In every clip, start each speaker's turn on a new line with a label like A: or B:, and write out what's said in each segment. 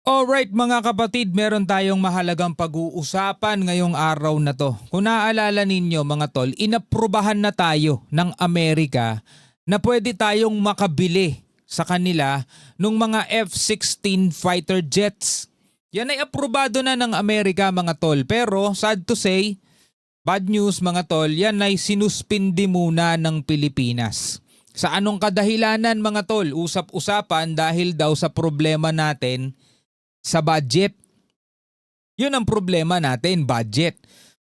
A: Alright mga kapatid, meron tayong mahalagang pag-uusapan ngayong araw na to. Kung naaalala ninyo mga tol, inaprubahan na tayo ng Amerika na pwede tayong makabili sa kanila ng mga F-16 fighter jets. Yan ay aprobado na ng Amerika mga tol, pero sad to say, bad news mga tol, yan ay sinuspindi muna ng Pilipinas. Sa anong kadahilanan mga tol? Usap-usapan dahil daw sa problema natin sa budget. Yun ang problema natin, budget.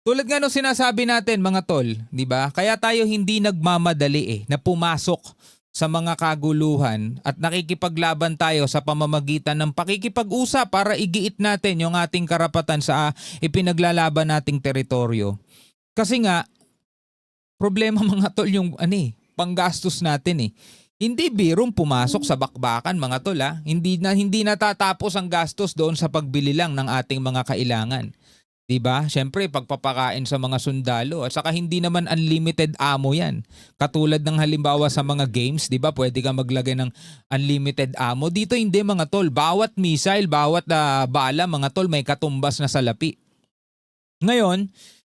A: Tulad nga nung sinasabi natin mga tol, di ba? Kaya tayo hindi nagmamadali na pumasok sa mga kaguluhan at nakikipaglaban tayo sa pamamagitan ng pakikipag-usap para igiit natin yung ating karapatan sa ipinaglalaban nating teritoryo. Kasi nga, problema mga tol yung panggastos natin . Hindi birong pumasok sa bakbakan mga tol . Hindi natatapos ang gastos doon sa pagbili lang ng ating mga kailangan. 'Di ba? Syempre pagpapakain sa mga sundalo at saka hindi naman unlimited ammo 'yan. Katulad ng halimbawa sa mga games, 'di ba? Pwede kang maglagay ng unlimited ammo. Dito hindi mga tol. Bawat missile, bawat bala mga tol may katumbas na salapi. Ngayon,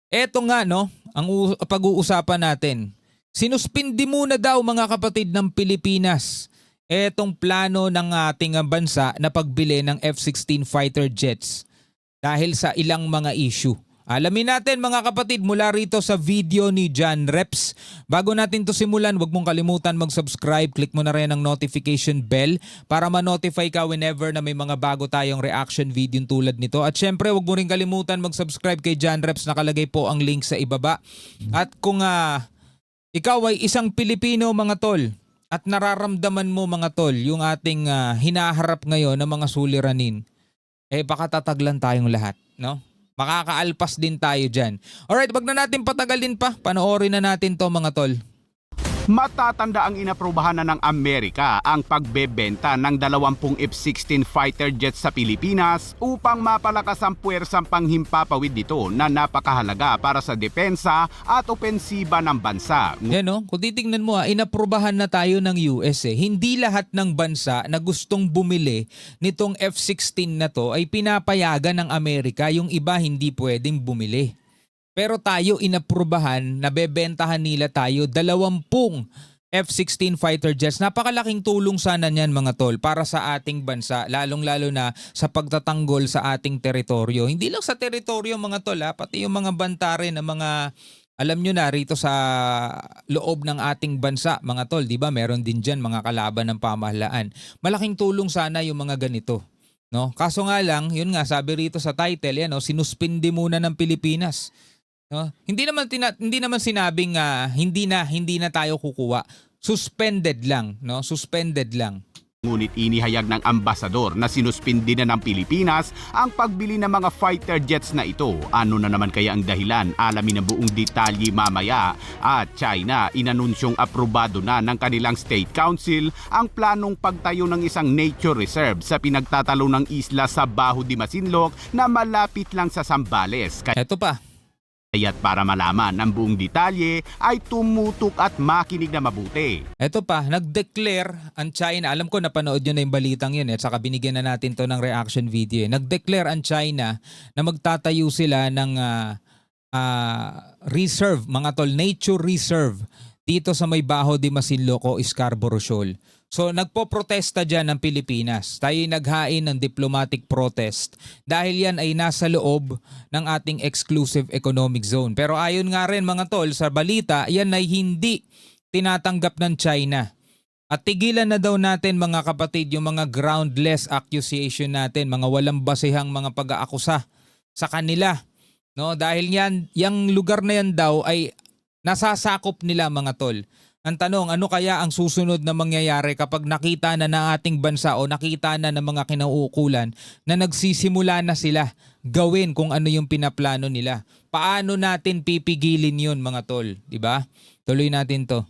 A: eto nga ang pag-uusapan natin. Sinuspindi muna daw mga kapatid ng Pilipinas etong plano ng ating bansa na pagbili ng F-16 fighter jets dahil sa ilang mga issue. Alamin natin mga kapatid mula rito sa video ni John Reps. Bago natin to simulan, huwag mong kalimutan mag-subscribe. Click mo na rin ang notification bell para ma-notify ka whenever na may mga bago tayong reaction video tulad nito. At syempre huwag mo rin kalimutan mag-subscribe kay John Reps. Nakalagay po ang link sa ibaba. At kung ikaw ay isang Pilipino mga tol at nararamdaman mo mga tol yung ating hinaharap ngayon ng mga suliranin, baka tataglan tayong lahat, no? Makakaalpas din tayo dyan. Alright, wag na natin patagalin pa. Panoorin na natin to mga tol.
B: Matatanda ang inaprubahan na ng Amerika ang pagbebenta ng 20 F-16 fighter jets sa Pilipinas upang mapalakas ang puwersang panghimpapawid nito na napakahalaga para sa depensa at opensiba ng bansa.
A: Yan kung titignan mo inaprubahan na tayo ng US . Hindi lahat ng bansa na gustong bumili nitong F-16 na to ay pinapayagan ng Amerika, yung iba hindi pwedeng bumili. Pero tayo inaprubahan, nabebentahan nila tayo 20 F-16 fighter jets. Napakalaking tulong sana niyan mga tol para sa ating bansa, lalong-lalo na sa pagtatanggol sa ating teritoryo. Hindi lang sa teritoryo mga tol, pati yung mga banta rin ng mga, alam nyo na, rito sa loob ng ating bansa mga tol. Diba meron din dyan mga kalaban ng pamahalaan. Malaking tulong sana yung mga ganito. No? Kaso nga lang, yun nga sabi rito sa title, sinuspindi muna ng Pilipinas. No? Hindi naman sinabing hindi na tayo kukuha. Suspended lang, Suspended lang.
B: Ngunit inihayag ng ambasador na sinuspindi na ng Pilipinas ang pagbili ng mga fighter jets na ito. Ano na naman kaya ang dahilan? Alamin ang buong detalye mamaya. At China, inanunsyong aprobado na ng kanilang State Council ang planong pagtayo ng isang nature reserve sa pinagtatalo ng isla sa Bajo de Masinloc na malapit lang sa Zambales.
A: Ito pa.
B: Kaya't para malaman ang buong detalye ay tumutok at makinig na mabuti.
A: Ito pa, nag-declare ang China. Alam ko napanood nyo na yung balitang yun at saka binigyan na natin to ng reaction video. Nag-declare ang China na magtatayo sila ng reserve, mga tol, nature reserve dito sa may Bajo de Masinloc o Scarborough Shoal. So nagpo-protesta dyan ng Pilipinas. Tayo naghain ng diplomatic protest dahil yan ay nasa loob ng ating exclusive economic zone. Pero ayon nga rin mga tol sa balita, yan ay hindi tinatanggap ng China. At tigilan na daw natin mga kapatid yung mga groundless accusation natin, mga walang basehang mga pag-aakusa sa kanila. No, dahil yung lugar na yan daw ay nasasakop nila mga tol. Ang tanong, ano kaya ang susunod na mangyayari kapag nakita na ng ating bansa o nakita na ng mga kinauukulan na nagsisimula na sila gawin kung ano yung pinaplano nila? Paano natin pipigilin yun mga tol? Diba? Tuloy natin to.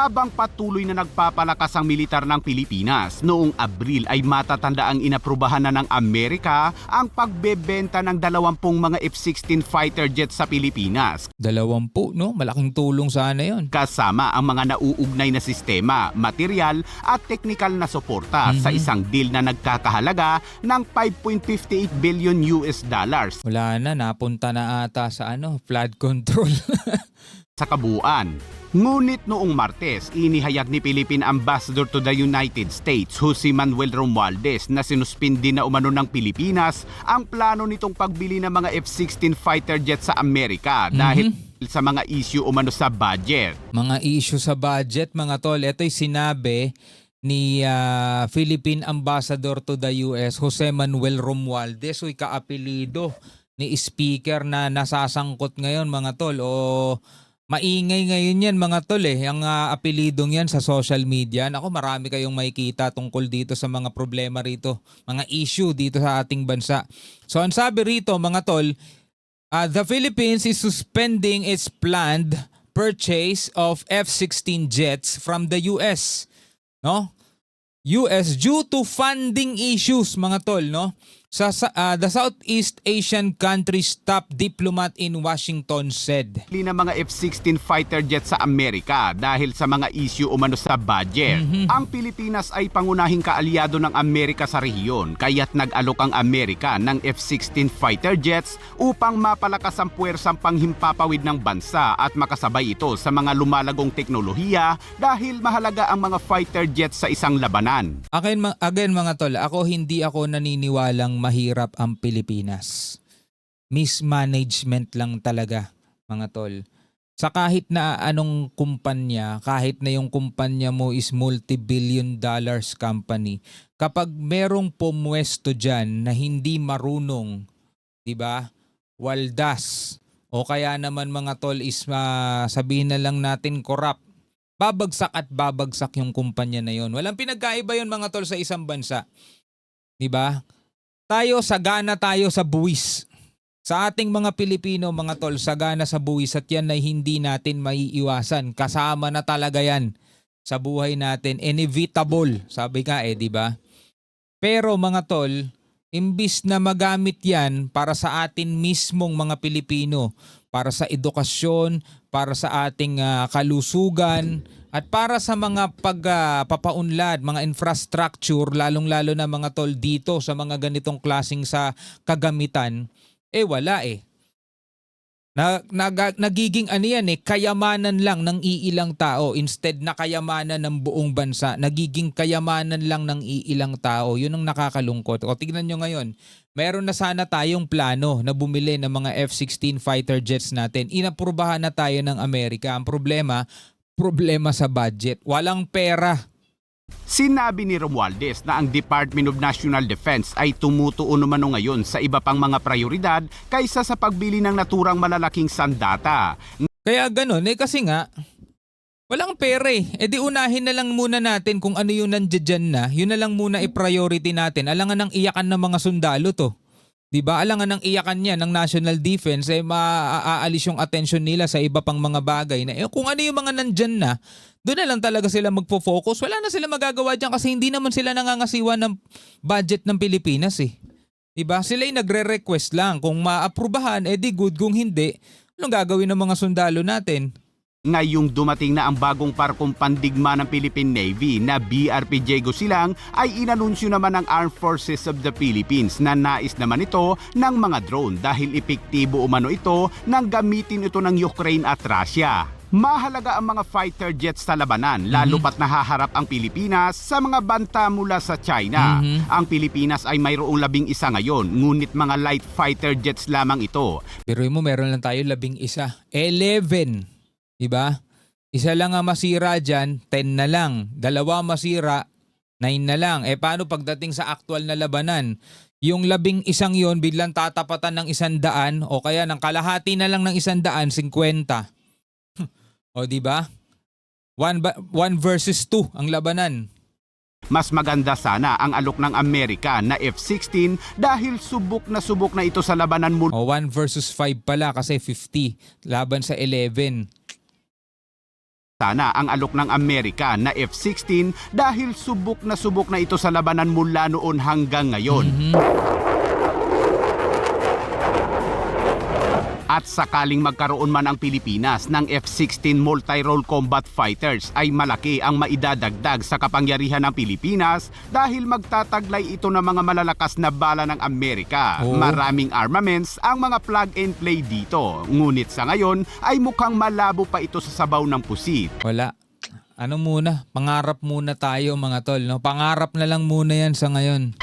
B: Habang patuloy na nagpapalakas ang militar ng Pilipinas, noong Abril ay matatanda ang inaprubahan na ng Amerika ang pagbebenta ng 20 mga F-16 fighter jets sa Pilipinas.
A: 20, no? Malaking tulong sana yon.
B: Kasama ang mga nauugnay na sistema, material at technical na suporta sa isang deal na nagkakahalaga ng 5.58 billion US dollars.
A: Wala na, napunta na ata sa flood control.
B: Sa kabuuan. Ngunit noong Martes, inihayag ni Philippine Ambassador to the United States, Jose Manuel Romualdez, na sinuspindi na umano ng Pilipinas ang plano nitong pagbili ng mga F-16 fighter jets sa Amerika dahil sa mga issue umano sa budget.
A: Mga issue sa budget, mga tol. Ito'y sinabi ni Philippine Ambassador to the US, Jose Manuel Romualdez. Uy, kaapelido ni speaker na nasasangkot ngayon, mga tol. O maingay ngayon yan, mga tol, ang apelidong yan sa social media. Ako, marami kayong makikita tungkol dito sa mga problema rito, mga issue dito sa ating bansa. So ang sabi rito, mga tol, the Philippines is suspending its planned purchase of F-16 jets from the US. No? US due to funding issues, mga tol, no? The Southeast Asian country's top diplomat in Washington said.
B: Ng mga F-16 fighter jets sa Amerika dahil sa mga issue umano sa budget. Ang Pilipinas ay pangunahing kaalyado ng Amerika sa rehiyon, kaya't nag-alok ang Amerika ng F-16 fighter jets upang mapalakas ang puwersang panghimpapawid ng bansa at makasabay ito sa mga lumalagong teknolohiya dahil mahalaga ang mga fighter jets sa isang labanan.
A: Again, mga tol, hindi ako naniniwalang mahirap ang Pilipinas. Mismanagement lang talaga, mga tol. Sa kahit na anong kumpanya, kahit na yung kumpanya mo is multi-billion dollars company, kapag merong pumwesto dyan na hindi marunong, di ba, waldas, o kaya naman, mga tol, is sabihin na lang natin corrupt, babagsak at babagsak yung kumpanya na yon. Walang pinagkaiba yon, mga tol, sa isang bansa. Di ba? Sagana tayo sa buwis. Sa ating mga Pilipino, mga tol, sagana sa buwis, at yan ay hindi natin maiiwasan. Kasama na talaga yan sa buhay natin. Inevitable, sabi ka di ba? Pero, mga tol, imbis na magamit yan para sa atin mismong mga Pilipino, para sa edukasyon, para sa ating kalusugan, at para sa mga pagpapaunlad, mga infrastructure, lalong-lalo na, mga tol, dito sa mga ganitong klaseng sa kagamitan, wala Nagiging kayamanan lang ng iilang tao instead na kayamanan ng buong bansa. Nagiging kayamanan lang ng iilang tao. Yun ang nakakalungkot. O tignan nyo ngayon, meron na sana tayong plano na bumili ng mga F-16 fighter jets natin. Inaprubahan na tayo ng Amerika. Ang problema sa budget. Walang pera.
B: Sinabi ni Romualdez na ang Department of National Defense ay tumutuon umano ngayon sa iba pang mga prioridad kaysa sa pagbili ng naturang malalaking sandata.
A: Kaya ganun, kasi nga, walang pera di unahin na lang muna natin kung ano yung nandiyan na, yun na lang muna i-priority natin. Alangan ng iyakan ng mga sundalo to. Diba? Alangan ng iyakan niya ng National Defense, maaalis yung attention nila sa iba pang mga bagay na kung ano yung mga nandyan na, doon na lang talaga sila magpo-focus. Wala na sila magagawa dyan kasi hindi naman sila nangangasiwa ng budget ng Pilipinas Diba? Sila yung nagre-request lang. Kung maaprubahan, di good. Kung hindi, anong gagawin ng mga sundalo natin?
B: Ngayong dumating na ang bagong parkong pandigma ng Philippine Navy na BRP Diego Silang ay inanunsyo naman ng Armed Forces of the Philippines na nais naman ito ng mga drone dahil epektibo umano ito nang gamitin ito ng Ukraine at Russia. Mahalaga ang mga fighter jets sa labanan lalo pat nahaharap ang Pilipinas sa mga banta mula sa China. Ang Pilipinas ay mayroong 11 ngayon, ngunit mga light fighter jets lamang ito.
A: Pero mo meron lang tayo 11. 11. Diba? Isa lang ang masira dyan, 10 na lang. Dalawa masira, 9 na lang. Paano pagdating sa aktual na labanan? Yung 11 yon biglang tatapatan ng 100 o kaya ng kalahati na lang ng 100, 50. O diba? 1 versus 2 ang labanan.
B: Mas maganda sana ang alok ng Amerika na F-16 dahil subok na ito sa labanan mula.
A: O 1 versus 5 pala kasi 50 laban sa 11.
B: basta na ang alok ng Amerika na F-16 dahil subok na ito sa labanan mula noon hanggang ngayon. At sakaling magkaroon man ang Pilipinas ng F-16 multi-role combat fighters ay malaki ang maidadagdag sa kapangyarihan ng Pilipinas dahil magtataglay ito ng mga malalakas na bala ng Amerika.
A: Oo.
B: Maraming armaments ang mga plug and play dito. Ngunit sa ngayon ay mukhang malabo pa ito sa sabaw ng pusit.
A: Wala. Ano muna? Pangarap muna tayo mga tol. No? Pangarap na lang muna yan sa ngayon.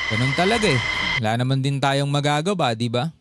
A: Ganun talaga eh. Wala naman din tayong magagawa, di ba?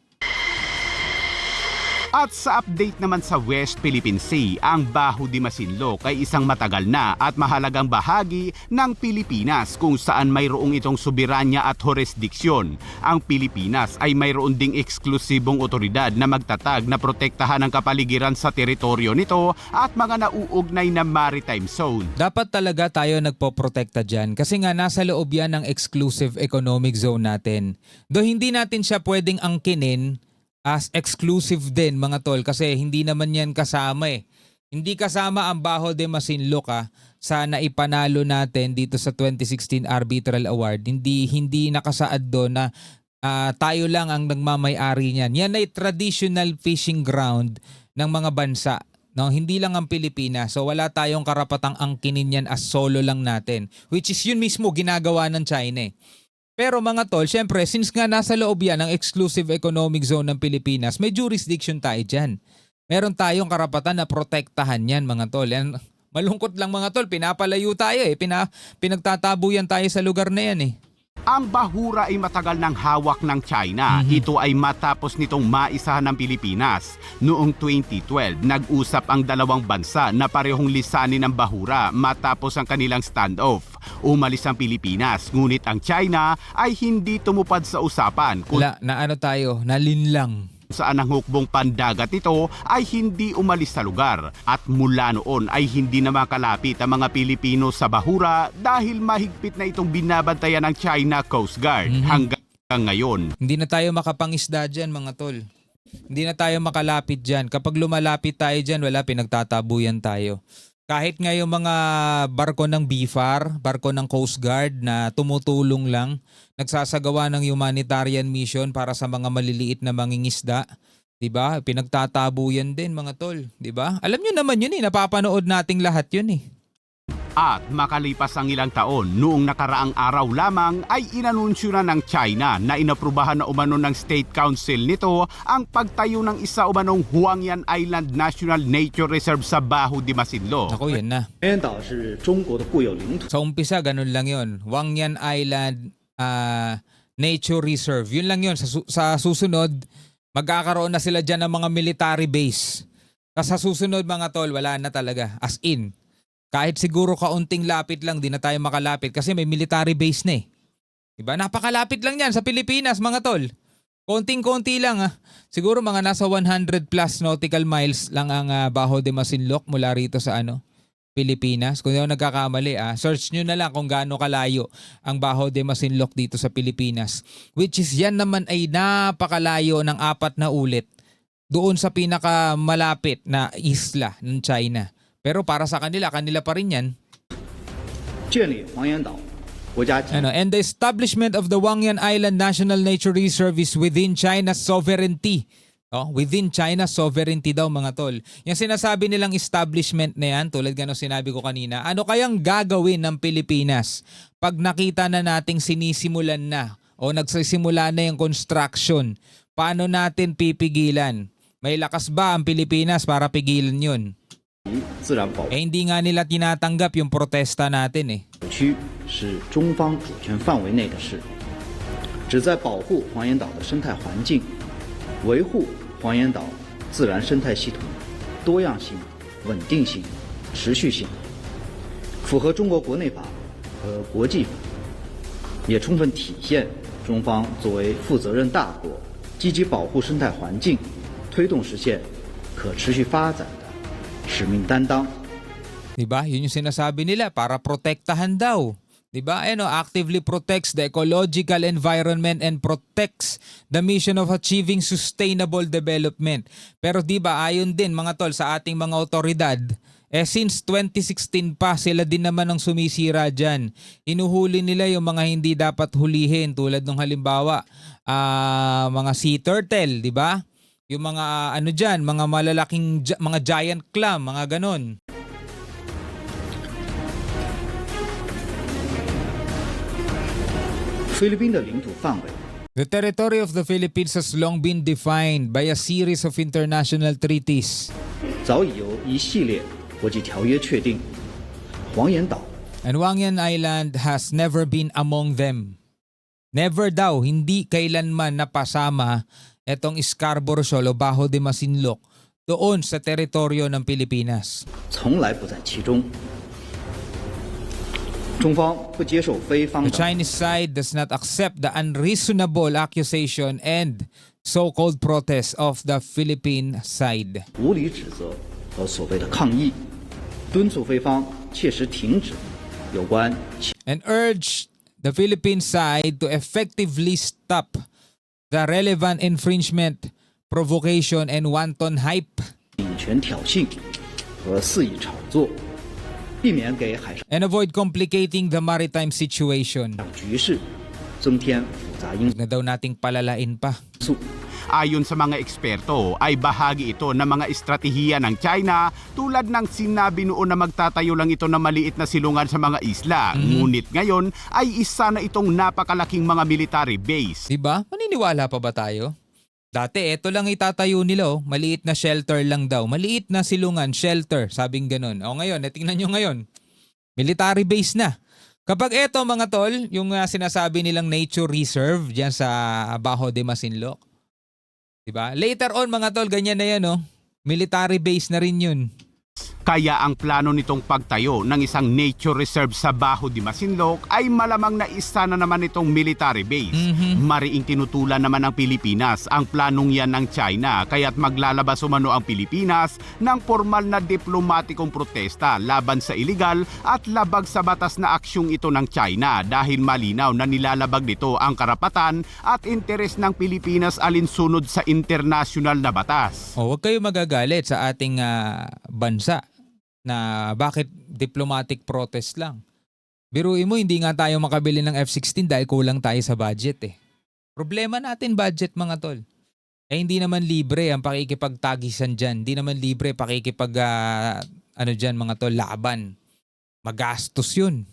B: At sa update naman sa West Philippine Sea, ang Baho de Masinloc ay isang matagal na at mahalagang bahagi ng Pilipinas kung saan mayroong itong soberanya at jurisdiksyon. Ang Pilipinas ay mayroon ding eksklusibong otoridad na magtatag na protektahan ang kapaligiran sa teritoryo nito at mga nauugnay na maritime zone.
A: Dapat talaga tayo nagpoprotekta dyan kasi nga nasa loob yan ng exclusive economic zone natin. Do hindi natin siya pwedeng angkinin as exclusive din mga tol kasi hindi naman yan kasama eh. Hindi kasama ang Baho de Masinloc sa naipanalo natin dito sa 2016 Arbitral Award. Hindi nakasaad doon na tayo lang ang nagmamay-ari niyan. Yan ay traditional fishing ground ng mga bansa. No, hindi lang ang Pilipinas. So wala tayong karapatang angkinin yan as solo lang natin. Which is yun mismo ginagawa ng China eh. Pero mga tol, syempre, since nga nasa loob yan ng exclusive economic zone ng Pilipinas, may jurisdiction tayo dyan. Meron tayong karapatan na protektahan yan mga tol. Yan, malungkot lang mga tol, pinapalayo tayo eh. Pinagtatabuyan tayo sa lugar na yan eh.
B: Ang Bahura ay matagal ng hawak ng China. Ito ay matapos nitong maisahan ng Pilipinas. Noong 2012, nag-usap ang dalawang bansa na parehong lisanin ng Bahura matapos ang kanilang standoff. Umalis ang Pilipinas, ngunit ang China ay hindi tumupad sa usapan. Kung
A: Nalinlang.
B: saan ang hukbong pandagat ito ay hindi umalis sa lugar at mula noon ay hindi na makalapit ang mga Pilipino sa Bahura dahil mahigpit na itong binabantayan ng China Coast Guard hanggang ngayon.
A: Hindi na tayo makapangisda dyan mga tol. Hindi na tayo makalapit dyan. Kapag lumalapit tayo dyan, wala, pinagtatabuyan tayo. Kahit nga yung mga barko ng BFAR, barko ng Coast Guard na tumutulong lang, nagsasagawa ng humanitarian mission para sa mga maliliit na mangingisda, 'di ba? Pinagtatabuyan din mga tol, 'di ba? Alam niyo naman 'yun eh, napapanood nating lahat 'yun eh.
B: At makalipas ang ilang taon, noong nakaraang araw lamang ay inanunsyo na ng China na inaprubahan na umano ng State Council nito ang pagtayo ng isa umanong Huangyan Island National Nature Reserve sa Baho de Masinloc.
A: Ako yan na.
C: 边岛是中国的固有领土。
A: Sa umpisa, ganun lang 'yon. Huangyan Island Nature Reserve. Yun lang 'yon. Sa susunod, magkakaroon na sila dyan ng mga military base. Sa susunod mga tol, wala na talaga. As in. Kahit siguro kaunting lapit lang, di na tayo makalapit kasi may military base na eh. Diba? Napakalapit lang yan sa Pilipinas mga tol. Konting-konti lang Siguro mga nasa 100 plus nautical miles lang ang Baho de Masinloc mula rito sa Pilipinas. Kung di ako nagkakamali search nyo na lang kung gaano kalayo ang Baho de Masinloc dito sa Pilipinas. Which is yan naman ay napakalayo ng 4 na ulit doon sa pinakamalapit na isla ng China. Pero para sa kanila pa rin yan.
C: 建立黄岩岛国家级
A: And the establishment of the Huangyan Island National Nature Reserve is within China's sovereignty. Within China's sovereignty daw mga tol. Yung sinasabi nilang establishment na yan, tulad gano'ng sinabi ko kanina, ano kayang gagawin ng Pilipinas pag nakita na nating sinisimulan na o nagsisimula na yung construction? Paano natin pipigilan? May lakas ba ang Pilipinas para pigilan yun?
C: 自然保护
A: Hindi nga nila tinatanggap yung protesta natin eh.
C: 区是中方主权范围内的事，旨在保护黄岩岛的生态环境，维护黄岩岛自然生态系统多样性、稳定性、持续性，符合中国国内法和国际法，也充分体现中方作为负责任大国，积极保护生态环境，推动实现可持续发展的使命担当。
A: Diba? Yun yung sinasabi nila para protektahan daw. Diba? Actively protects the ecological environment and protects the mission of achieving sustainable development. Pero diba, ayon din mga tol sa ating mga otoridad, Since 2016 pa, sila din naman ang sumisira dyan. Hinuhuli nila yung mga hindi dapat hulihin tulad ng halimbawa, mga sea turtle, di ba? Yung mga ano dyan, mga malalaking, mga giant clam, mga ganon.
C: 菲律宾的领土范围
A: The territory of the Philippines has long been defined by a series of international treaties.
C: 早已由一系列国际条约确定，黄岩岛
A: And Wangyan Island has never been among them. Never daw, hindi kailanman napasama itong Scarborough Shoal o Bajo de Masinloc doon sa teritoryo ng Pilipinas.
C: 从来不在其中。中方不接受非方
A: The
C: 的
A: Chinese side does not accept the unreasonable accusation and so-called protest of the Philippine side.
C: 无理指责和所谓的抗议，敦促菲方切实停止有关
A: And urge the Philippine side to effectively stop the relevant infringement, provocation, and wanton hype
C: 领权挑衅和肆意炒作，避免给海上
A: and avoid complicating the maritime situation.
C: 局势增添复杂因
A: Huwag na daw nating palalain pa.
C: 素。
B: Ayon sa mga eksperto ay bahagi ito ng mga estratehiya ng China tulad ng sinabi noon na magtatayo lang ito ng maliit na silungan sa mga isla. Ngunit ngayon ay isa na itong napakalaking mga military base.
A: Diba? Maniniwala pa ba tayo? Dati, ito lang itatayo nila, oh. Maliit na shelter lang daw. Maliit na silungan, shelter, sabing ganun. O ngayon, tingnan nyo ngayon. Military base na. Kapag ito mga tol, yung sinasabi nilang nature reserve dyan sa Bajo de Masinloc. Diba? Later on mga tol, ganyan na yan, oh. Military base na rin yun.
B: Kaya ang plano nitong pagtayo ng isang nature reserve sa Bajo de Masinloc ay malamang na isa na naman itong military base. Mariing tinutulan naman ng Pilipinas ang planong yan ng China kaya't maglalabas umano ang Pilipinas ng formal na diplomatikong protesta laban sa iligal at labag sa batas na aksyong ito ng China dahil malinaw na nilalabag nito ang karapatan at interes ng Pilipinas alinsunod sa international na batas.
A: Huwag kayo magagalit sa ating bansa na bakit diplomatic protest lang. Biruin mo, hindi nga tayo makabili ng F-16 dahil kulang tayo sa budget eh. Problema natin budget mga tol. Hindi naman libre ang pakikipagtagisan dyan. Hindi naman libre dyan mga tol, laban. Magastos yun.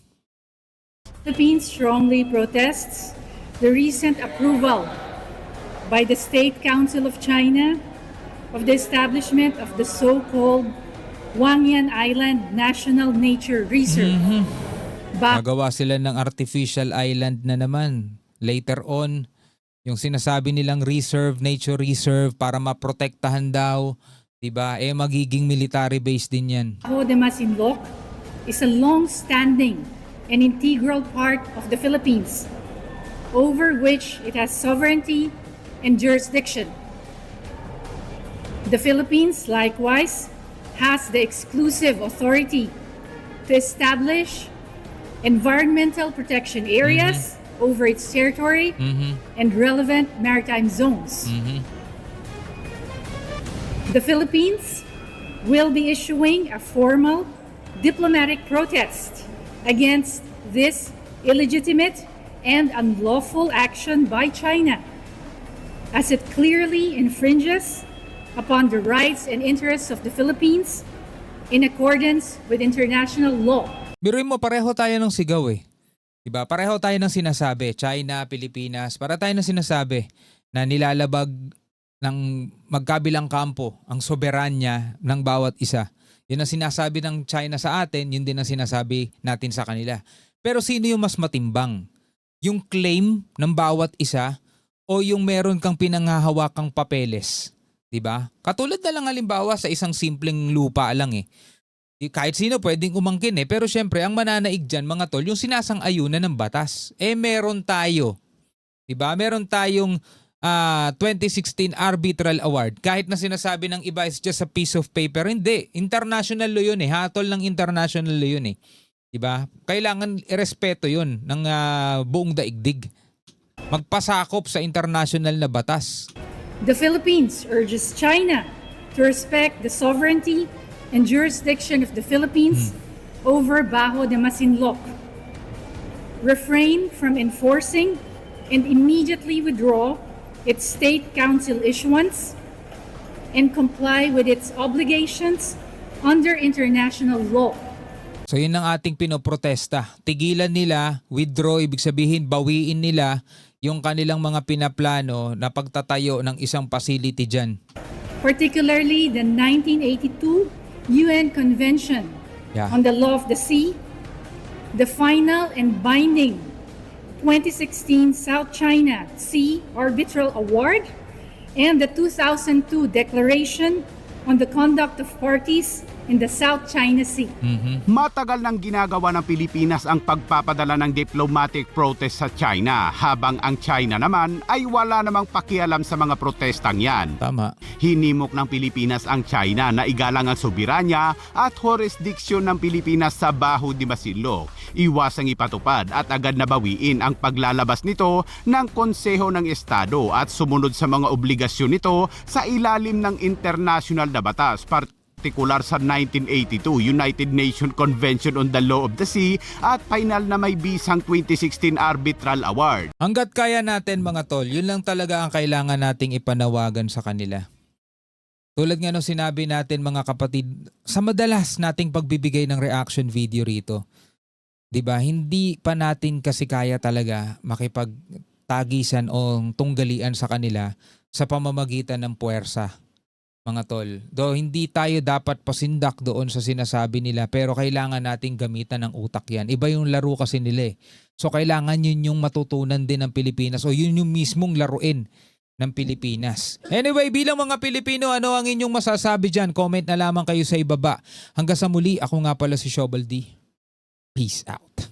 D: Philippines strongly protests the recent approval by the State Council of China of the establishment of the so-called Wangyan Island National Nature Reserve.
A: Magawa sila ng artificial island na naman. Later on, yung sinasabi nilang reserve, nature reserve para maprotektahan daw, 'di ba? Magiging military base din 'yan.
D: Bajo de Masinloc is a long-standing and integral part of the Philippines, over which it has sovereignty and jurisdiction. The Philippines, likewise, has the exclusive authority to establish environmental protection areas over its territory and relevant maritime zones. The Philippines will be issuing a formal diplomatic protest against this illegitimate and unlawful action by China, as it clearly infringes upon the rights and interests of the Philippines in accordance with international law.
A: Biruin mo, pareho tayo ng sigaw eh. Diba? Pareho tayo ng sinasabi. China, Pilipinas, para tayo ng sinasabi na nilalabag ng magkabilang kampo ang soberanya ng bawat isa. Yun ang sinasabi ng China sa atin, yun din ang sinasabi natin sa kanila. Pero sino yung mas matimbang? Yung claim ng bawat isa o yung meron kang pinanghahawakang papeles? Diba? Katulad na lang halimbawa sa isang simpleng lupa lang eh. Kahit sino pwedeng umangkin eh. Pero syempre, ang mananaig dyan mga tol, yung sinasang-ayunan ng batas. Meron tayo. Diba? Meron tayong 2016 Arbitral Award. Kahit na sinasabi ng iba is just a piece of paper. Hindi. International law yun eh. Hatol ng international law yun eh. Diba? Kailangan irespeto yun ng buong daigdig. Magpasakop sa international na batas.
D: The Philippines urges China to respect the sovereignty and jurisdiction of the Philippines over Bajo de Masinloc. Refrain from enforcing and immediately withdraw its state council issuance and comply with its obligations under international law.
A: So yun ang ating pinoprotesta. Tigilan nila, withdraw, ibig sabihin bawiin nila yung kanilang mga pinaplano na pagtatayo ng isang facility dyan.
D: Particularly the 1982 UN Convention on the Law of the Sea, the final and binding 2016 South China Sea Arbitral Award, and the 2002 Declaration on the Conduct of Parties in the South China Sea.
B: Matagal nang ginagawa ng Pilipinas ang pagpapadala ng diplomatic protest sa China, habang ang China naman ay wala namang pakialam sa mga protestang yan.
A: Tama.
B: Hinimok ng Pilipinas ang China na igalang ang soberanya at jurisdiksyon ng Pilipinas sa Bajo de Masinloc. Iwasang ipatupad at agad nabawiin ang paglalabas nito ng Konseho ng Estado at sumunod sa mga obligasyon nito sa ilalim ng international na batas, partikular sa 1982 United Nations Convention on the Law of the Sea at final na may bisang 2016 Arbitral Award.
A: Hanggat kaya natin mga tol, yun lang talaga ang kailangan nating ipanawagan sa kanila. Tulad nga nung sinabi natin mga kapatid, sa madalas nating pagbibigay ng reaction video rito, 'di ba? Hindi pa natin kasi kaya talaga makipagtagisan o tunggalian sa kanila sa pamamagitan ng puwersa. Mga tol, do hindi tayo dapat pasindak doon sa sinasabi nila, pero kailangan nating gamitan ng utak yan. Iba yung laro kasi nila eh. So kailangan yun yung matutunan din ng Pilipinas o yun yung mismong laruin ng Pilipinas. Anyway, bilang mga Pilipino, ano ang inyong masasabi dyan? Comment na lamang kayo sa ibaba. Hanggang sa muli, ako nga pala si Shobal D. Peace out.